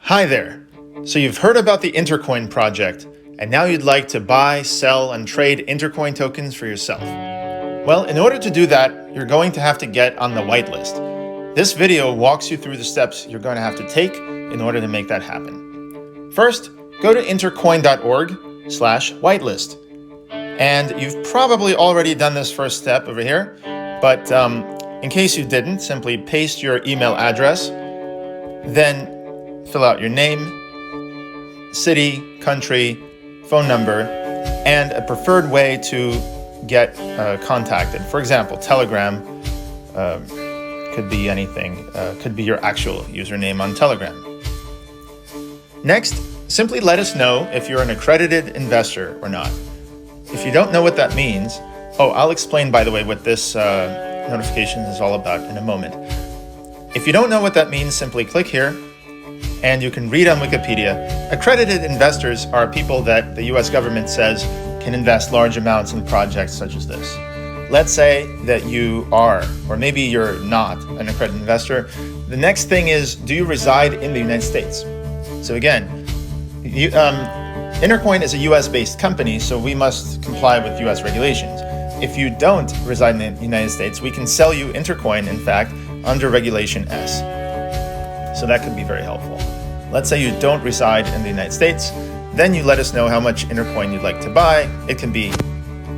Hi there. So you've heard about the Intercoin project, and now you'd like to buy, sell, and trade Intercoin tokens for yourself. Well, in order to do that, you're going to have to get on the whitelist. This video walks you through the steps you're going to have to take in order to make that happen. First, go to intercoin.org/whitelist. And you've probably already done this first step over here, but in case you didn't, simply paste your email address, then fill out your name, city, country, phone number, and a preferred way to get contacted. For example, Telegram, could be anything, could be your actual username on Telegram. Next, simply let us know if you're an accredited investor or not. If you don't know what that means, I'll explain, by the way, what this notification is all about in a moment. If you don't know what that means, simply click here, and you can read on Wikipedia. Accredited investors are people that the US government says can invest large amounts in projects such as this. Let's say that you are, or maybe you're not, an accredited investor. The next thing is, do you reside in the United States? So again, Intercoin is a US-based company, so we must comply with US regulations. If you don't reside in the United States, we can sell you Intercoin, in fact, under Regulation S. So that could be very helpful. Let's say you don't reside in the United States, then you let us know how much Intercoin you'd like to buy. It can be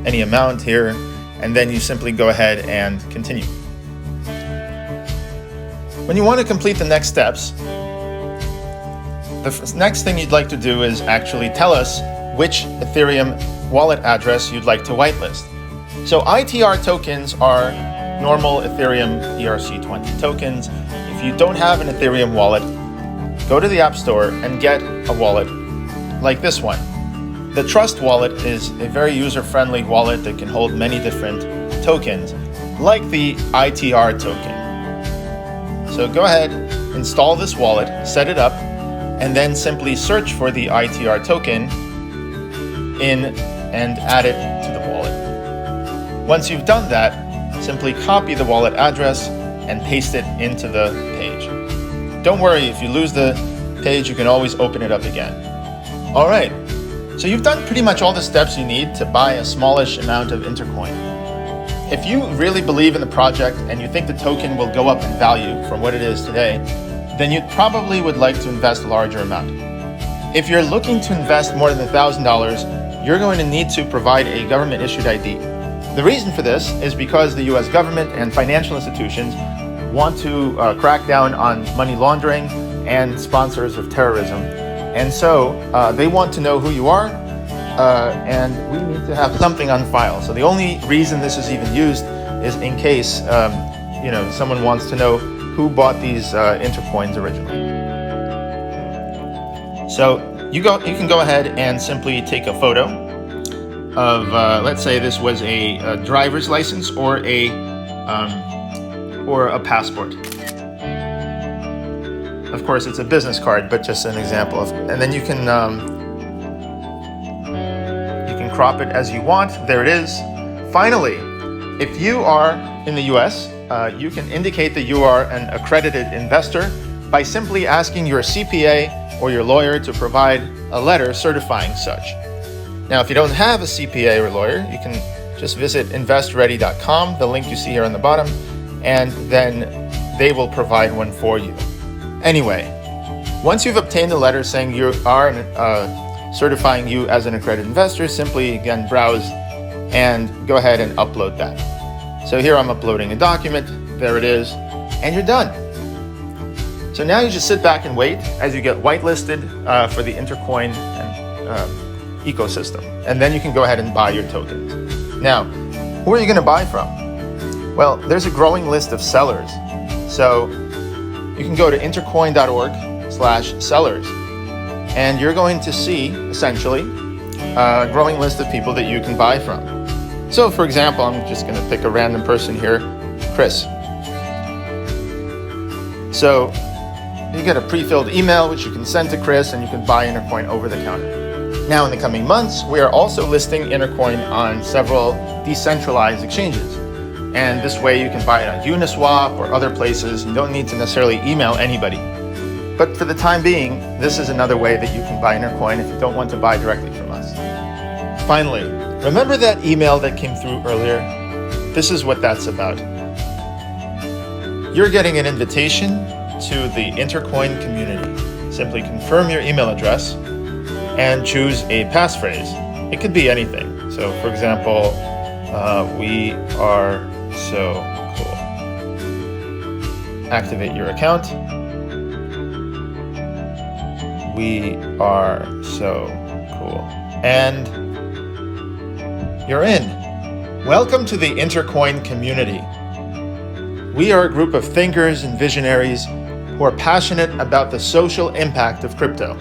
any amount here, and then you simply go ahead and continue. When you want to complete the next steps, the next thing you'd like to do is actually tell us which Ethereum wallet address you'd like to whitelist. So ITR tokens are normal Ethereum ERC20 tokens. If you don't have an Ethereum wallet, go to the App Store and get a wallet like this one. The Trust wallet is a very user-friendly wallet that can hold many different tokens, like the ITR token. So go ahead, install this wallet, set it up, and then simply search for the ITR token and add it to the wallet. Once you've done that, simply copy the wallet address and paste it into the page. Don't worry, if you lose the page, you can always open it up again. All right, so you've done pretty much all the steps you need to buy a smallish amount of Intercoin. If you really believe in the project and you think the token will go up in value from what it is today, then you probably would like to invest a larger amount. If you're looking to invest more than $1,000, you're going to need to provide a government-issued ID. The reason for this is because the US government and financial institutions want to crack down on money laundering and sponsors of terrorism. And so they want to know who you are, and we need to have something on file. So the only reason this is even used is in case someone wants to know who bought these Intercoins originally. So you can go ahead and simply take a photo of, let's say this was a driver's license or a passport. Of course, it's a business card, but just an example of. And then you can crop it as you want. There it is. Finally, if you are in the U.S., you can indicate that you are an accredited investor by simply asking your CPA or your lawyer to provide a letter certifying such. Now, if you don't have a CPA or lawyer, you can just visit investready.com, the link you see here on the bottom, and then they will provide one for you. Anyway, once you've obtained a letter saying you are certifying you as an accredited investor, simply again browse and go ahead and upload that. So here I'm uploading a document, there it is, and you're done. So now you just sit back and wait as you get whitelisted for the Intercoin ecosystem, and then you can go ahead and buy your tokens. Now, who are you going to buy from? Well, there's a growing list of sellers. So you can go to intercoin.org/sellers, and you're going to see, essentially, a growing list of people that you can buy from. So, for example, I'm just going to pick a random person here, Chris. So you get a pre-filled email, which you can send to Chris, and you can buy Intercoin over the counter. Now, in the coming months, we are also listing Intercoin on several decentralized exchanges. And this way you can buy it on Uniswap or other places. You don't need to necessarily email anybody. But for the time being, this is another way that you can buy Intercoin if you don't want to buy directly from us. Finally, remember that email that came through earlier? This is what that's about. You're getting an invitation to the Intercoin community. Simply confirm your email address and choose a passphrase. It could be anything. So for example, we are so cool. Activate your account. We are so cool. And you're in. Welcome to the Intercoin community. We are a group of thinkers and visionaries who are passionate about the social impact of crypto,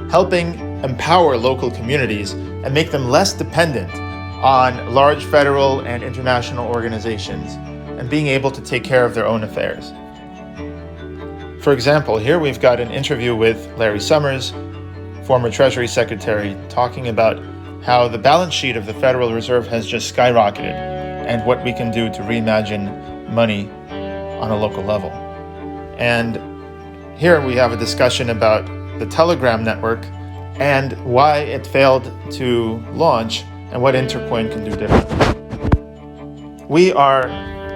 helping empower local communities and make them less dependent on large federal and international organizations and being able to take care of their own affairs. For example, here we've got an interview with Larry Summers, former Treasury Secretary, talking about how the balance sheet of the Federal Reserve has just skyrocketed and what we can do to reimagine money on a local level. And here we have a discussion about the Telegram network and why it failed to launch and what Intercoin can do differently. We are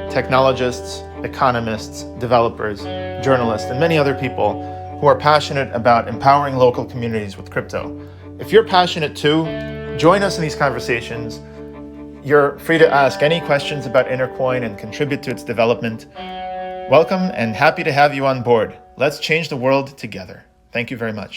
technologists, economists, developers, journalists, and many other people who are passionate about empowering local communities with crypto. If you're passionate too, join us in these conversations. You're free to ask any questions about Intercoin and contribute to its development. Welcome and happy to have you on board. Let's change the world together. Thank you very much.